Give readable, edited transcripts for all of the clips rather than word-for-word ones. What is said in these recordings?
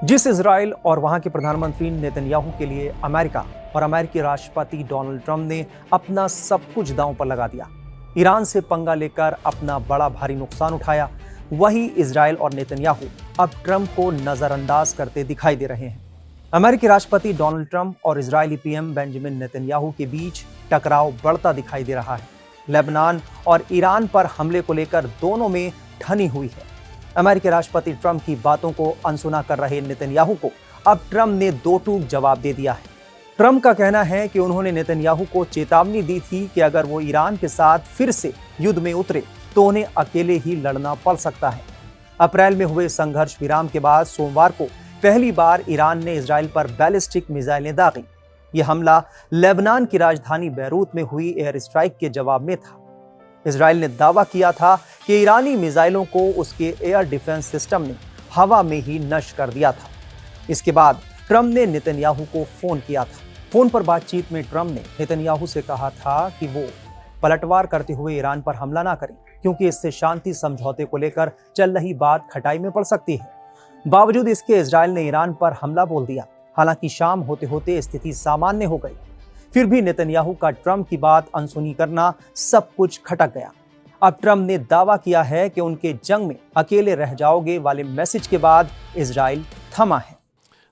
जिस इजराइल और वहां के प्रधानमंत्री नेतन्याहू के लिए अमेरिका और अमेरिकी राष्ट्रपति डोनाल्ड ट्रंप ने अपना सब कुछ दांव पर लगा दिया, ईरान से पंगा लेकर अपना बड़ा भारी नुकसान उठाया, वही इजराइल और नेतन्याहू अब ट्रंप को नजरअंदाज करते दिखाई दे रहे हैं। अमेरिकी राष्ट्रपति डोनाल्ड ट्रंप और इजरायली पीएम बेंजामिन नेतन्याहू के बीच टकराव बढ़ता दिखाई दे रहा है। लेबनान और ईरान पर हमले को लेकर दोनों में ठनी हुई है। अमेरिकी राष्ट्रपति ट्रंप की बातों को अनसुना कर रहे नेतन्याहू को अब ट्रंप ने दो टूक जवाब दे दिया है। ट्रंप का कहना है कि उन्होंने नेतन्याहू को चेतावनी दी थी कि अगर वो ईरान के साथ फिर से युद्ध में उतरे तो उन्हें अकेले ही लड़ना पड़ सकता है। अप्रैल में हुए संघर्ष विराम के बाद सोमवार को पहली बार ईरान ने इजराइल पर बैलिस्टिक मिसाइलें दागी। यह हमला लेबनान की राजधानी बैरूत में हुई एयर स्ट्राइक के जवाब में था। इजराइल ने दावा किया था कि ईरानी मिसाइलों को उसके एयर डिफेंस सिस्टम ने हवा में ही नष्ट कर दिया था। इसके बाद ट्रंप ने नेतन्याहू को फोन किया था। फोन पर बातचीत में ट्रंप ने नेतन्याहू से कहा था कि वो पलटवार करते हुए ईरान पर हमला ना करें, क्योंकि इससे शांति समझौते को लेकर चल रही बात खटाई में पड़ सकती है। बावजूद इसके इजराइल ने ईरान पर हमला बोल दिया। हालांकि शाम होते होते स्थिति सामान्य हो गई। फिर भी नेतन्याहू का ट्रंप की बात अनसुनी करना सब कुछ खटक गया। अब ट्रंप ने दावा किया है कि उनके जंग में अकेले रह जाओगे वाले मैसेज के बाद इजराइल थमा है।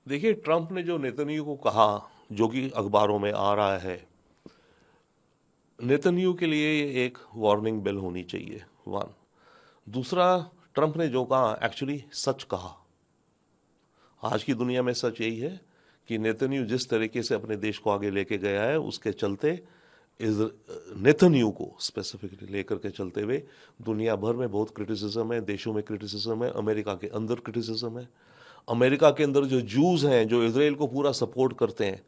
देखिए, ट्रंप ने जो नेतन्याहू को कहा, जो कि अखबारों में आ रहा है, नेतन्याहू के लिए ये एक वार्निंग बेल होनी चाहिए, वन। दूसरा, ट्रंप ने जो कहा एक्चुअली सच कहा। आज की दुनिया में सच यही है कि नेतन्याहू जिस तरीके से अपने देश को आगे लेके गया है, उसके चलते नेतन्याहू को स्पेसिफिकली लेकर के चलते हुए दुनिया भर में बहुत क्रिटिसिज्म है, देशों में क्रिटिसिज्म है, अमेरिका के अंदर क्रिटिसिज्म है। अमेरिका के अंदर जो जूस हैं, जो इजराइल को पूरा सपोर्ट करते हैं,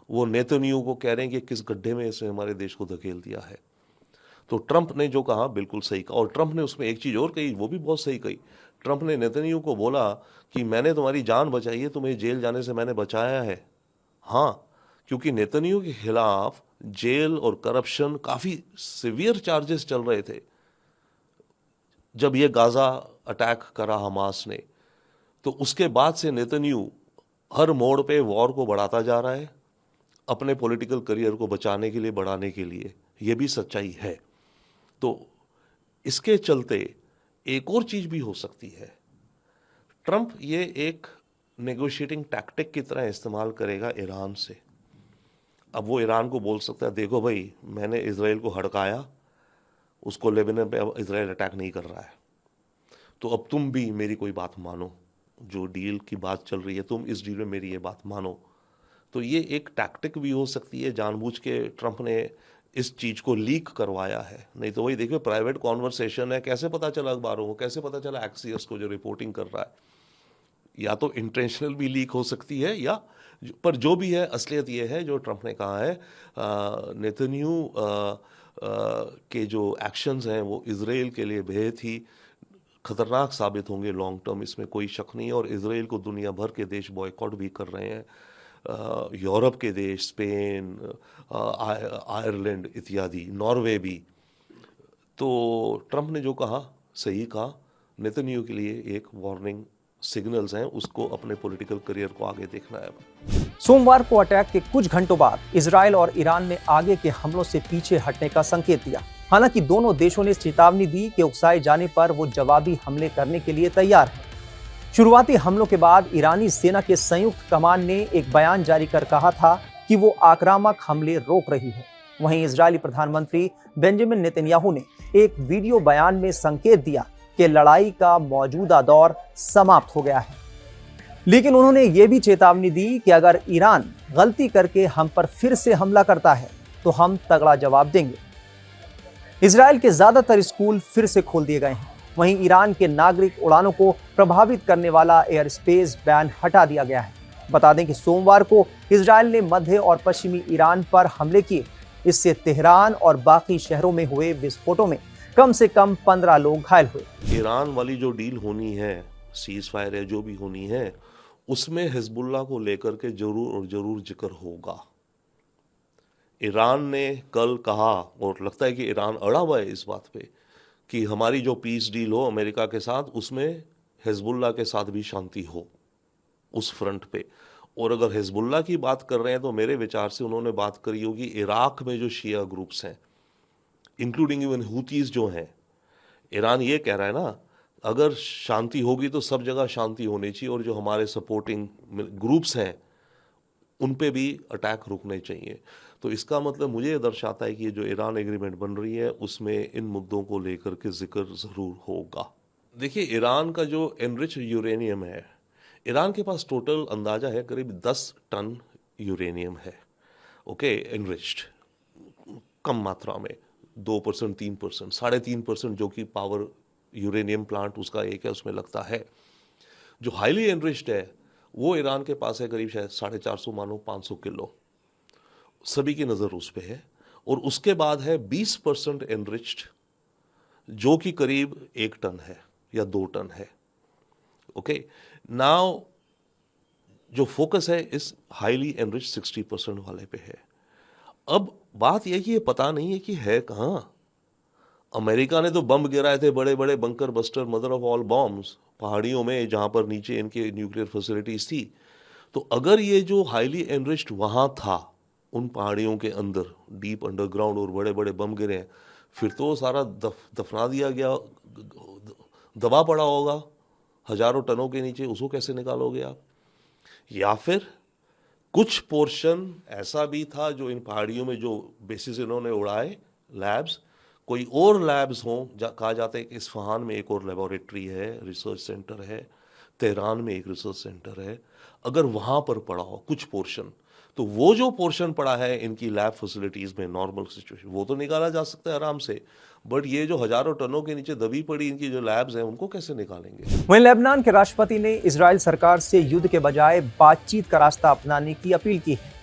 वो नेतन्याहू को कह रहे हैं कि किस गड्ढे में इसने हमारे देश को धकेल दिया है। तो ट्रंप ने जो कहा बिल्कुल सही कहा। और ट्रंप ने उसमें एक चीज़ और कही, वो भी बहुत सही कही। ट्रंप ने नेतन्याहू को बोला कि मैंने तुम्हारी जान बचाई है, तुम्हें जेल जाने से मैंने बचाया है। हाँ, क्योंकि नेतन्याहू के खिलाफ जेल और करप्शन काफ़ी सिवियर चार्जेस चल रहे थे। जब ये गाजा अटैक करा हमास ने, तो उसके बाद से नेतन्याहू हर मोड़ पे वॉर को बढ़ाता जा रहा है, अपने पॉलिटिकल करियर को बचाने के लिए, बढ़ाने के लिए। ये भी सच्चाई है। तो इसके चलते एक और चीज भी हो सकती है। ट्रंप ये एक नेगोशिएटिंग टैक्टिक की तरह इस्तेमाल करेगा ईरान से। अब वो ईरान को बोल सकता है, देखो भाई, मैंने इजराइल को हड़काया, उसको लेबनान पे अब इजराइल अटैक नहीं कर रहा है, तो अब तुम भी मेरी कोई बात मानो, जो डील की बात चल रही है, तुम इस डील में मेरी ये बात मानो। तो ये एक टैक्टिक भी हो सकती है। जानबूझ के ट्रंप ने इस चीज़ को लीक करवाया है। नहीं तो वही देखिए, प्राइवेट कॉन्वर्सेशन है, कैसे पता चला अखबारों को, कैसे पता चला एक्सियस को जो रिपोर्टिंग कर रहा है। या तो इंटेंशनल भी लीक हो सकती है, या पर जो भी है, असलियत ये है जो ट्रंप ने कहा है। नेतन्याहू के जो एक्शंस हैं वो इजराइल के लिए बेहद ही खतरनाक साबित होंगे लॉन्ग टर्म, इसमें कोई शक नहीं है। और इजराइल को दुनिया भर के देश बॉयकॉट भी कर रहे हैं, यूरोप के देश, स्पेन, आयरलैंड इत्यादि, नॉर्वे भी। तो ट्रंप ने जो कहा सही कहा। नेतन्याहू के लिए एक वार्निंग सिग्नल्स हैं, उसको अपने पॉलिटिकल करियर को आगे देखना है। सोमवार को अटैक के कुछ घंटों बाद इजराइल और ईरान ने आगे के हमलों से पीछे हटने का संकेत दिया। हालांकि दोनों देशों ने चेतावनी दी कि उकसाए जाने पर वो जवाबी हमले करने के लिए तैयार है। शुरुआती हमलों के बाद ईरानी सेना के संयुक्त कमान ने एक बयान जारी कर कहा था कि वो आक्रामक हमले रोक रही है। वहीं इजरायली प्रधानमंत्री बेंजामिन नेतन्याहू ने एक वीडियो बयान में संकेत दिया कि लड़ाई का मौजूदा दौर समाप्त हो गया है। लेकिन उन्होंने ये भी चेतावनी दी कि अगर ईरान गलती करके हम पर फिर से हमला करता है तो हम तगड़ा जवाब देंगे। इजराइल के ज्यादातर स्कूल फिर से खोल दिए गए हैं। वहीं ईरान के नागरिक उड़ानों को प्रभावित करने वाला एयर स्पेस बैन हटा दिया गया है। बता दें कि सोमवार को इजराइल ने मध्य और पश्चिमी ईरान पर हमले किए। इससे तेहरान और बाकी शहरों में हुए विस्फोटों में कम से कम 15 लोग घायल हुए। ईरान वाली जो डील होनी है, सीज फायर है, जो भी होनी है, उसमें हिजबुल्लाह को लेकर के जरूर और जरूर जिक्र होगा। ईरान ने कल कहा, और लगता है कि ईरान अड़ा हुआ है इस बात पे, कि हमारी जो पीस डील हो अमेरिका के साथ, उसमें हिजबुल्लाह के साथ भी शांति हो उस फ्रंट पे। और अगर हिजबुल्लाह की बात कर रहे हैं तो मेरे विचार से उन्होंने बात करी होगी इराक में जो शिया ग्रुप्स हैं, इंक्लूडिंग इवन हुतीज जो हैं। ईरान ये कह रहा है ना, अगर शांति होगी तो सब जगह शांति होनी चाहिए, और जो हमारे सपोर्टिंग ग्रुप्स हैं उन पे भी अटैक रुकने चाहिए। तो इसका मतलब मुझे ये दर्शाता है कि ये जो ईरान एग्रीमेंट बन रही है उसमें इन मुद्दों को लेकर के जिक्र ज़रूर होगा। देखिए, ईरान का जो एनरिच यूरेनियम है, ईरान के पास टोटल अंदाजा है करीब 10 टन यूरेनियम है, ओके, एनरिच्ड, कम मात्रा में 2%, 3%, 3.5% जो कि पावर यूरेनियम प्लांट उसका एक है उसमें लगता है। जो हाईली एनरिच्ड है वो ईरान के पास है करीब शायद 450 मानो 500 किलो, सभी की नज़र उस पे है। और उसके बाद है 20% एनरिच्ड जो कि करीब 1 टन है या 2 टन है, ओके। नाउ जो फोकस है इस हाईली एनरिच्ड 60% वाले पे है। अब बात यह कि ये पता नहीं है कि है कहाँ। अमेरिका ने तो बम गिराए थे, बड़े बड़े bunker buster, mother of all bombs, पहाड़ियों में जहाँ पर नीचे इनके न्यूक्लियर फैसिलिटीज थी। तो अगर ये जो हाईली एनरिच्ड वहाँ था उन पहाड़ियों के अंदर डीप अंडरग्राउंड और बड़े बड़े बम गिरे हैं, फिर तो सारा दफना दिया गया, दबा पड़ा होगा हजारों टनों के नीचे, उसको कैसे निकालोगे आप? या फिर कुछ पोर्शन ऐसा भी था जो इन पहाड़ियों में जो बेसिस इन्होंने उड़ाए लैब्स, कोई और लैब्स हों, कहा जाता है कि इस्फहान में एक और लेबोरेटरी है, रिसर्च सेंटर है, तेहरान में एक रिसर्च सेंटर है, अगर वहाँ पर पड़ा हो कुछ पोर्शन, तो वो जो पोर्शन पड़ा है इनकी लैब फैसिलिटीज़ में नॉर्मल सिचुएशन, वो तो निकाला जा सकता है आराम से। बट ये जो हजारों टनों के नीचे दबी पड़ी इनकी जो लैब्स हैं, उनको कैसे निकालेंगे? वहीं लेबनान के राष्ट्रपति ने इजराइल सरकार से युद्ध के बजाय बातचीत का रास्ता अपनाने की अपील की है।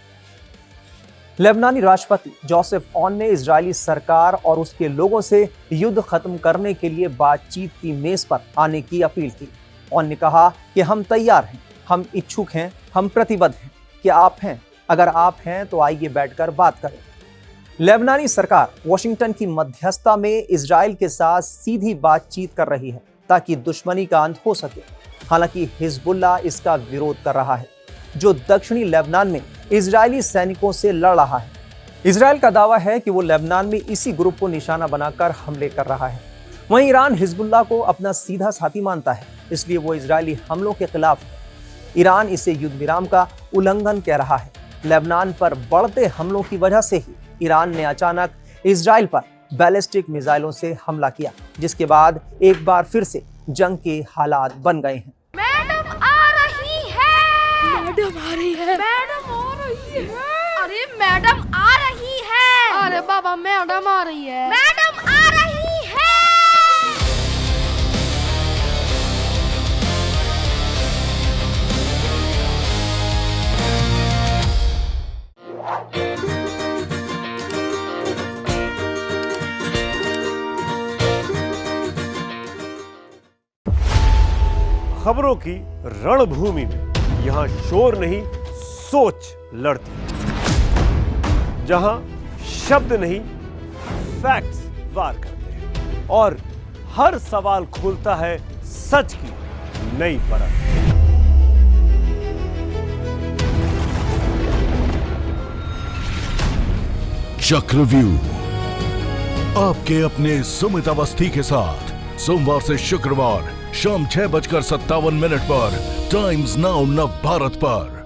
लेबनानी राष्ट्रपति जोसेफ ऑन ने इजरायली सरकार और उसके लोगों से युद्ध खत्म करने के लिए बातचीत की मेज पर आने की अपील की। ऑन ने कहा कि हम तैयार हैं, हम इच्छुक हैं, हम प्रतिबद्ध हैं। क्या आप हैं? अगर आप हैं तो आइए बैठकर बात करें। लेबनानी सरकार वॉशिंगटन की मध्यस्थता में इजराइल के साथ सीधी बातचीत कर रही है ताकि दुश्मनी का अंत हो सके। हालांकि हिजबुल्लाह इसका विरोध कर रहा है, जो दक्षिणी लेबनान में इजरायली सैनिकों से लड़ रहा है। इजराइल का दावा है कि वो लेबनान में इसी ग्रुप को निशाना बनाकर हमले कर रहा है। वहीं ईरान हिजबुल्लाह को अपना सीधा साथी मानता है, इसलिए वो इजरायली हमलों के खिलाफ है। ईरान इसे युद्ध विराम का उल्लंघन कह रहा है। लेबनान पर बढ़ते हमलों की वजह से ही ईरान ने अचानक इजराइल पर बैलिस्टिक मिसाइलों से हमला किया, जिसके बाद एक बार फिर से जंग के हालात बन गए हैं। मैडम आ रही है, मैडम आ रही है, मैडम आ रही है, अरे मैडम आ रही है, अरे बाबा मैडम आ रही है, मैडम आ रही है। खबरों की रणभूमि में यहां शोर नहीं सोच लड़ती है, जहां शब्द नहीं फैक्ट्स वार करते हैं और हर सवाल खोलता है सच की नई परत। चक्रव्यूह आपके अपने सुमित अवस्थी के साथ सोमवार से शुक्रवार शाम 6:57 पर टाइम्स नाउ नव भारत पर।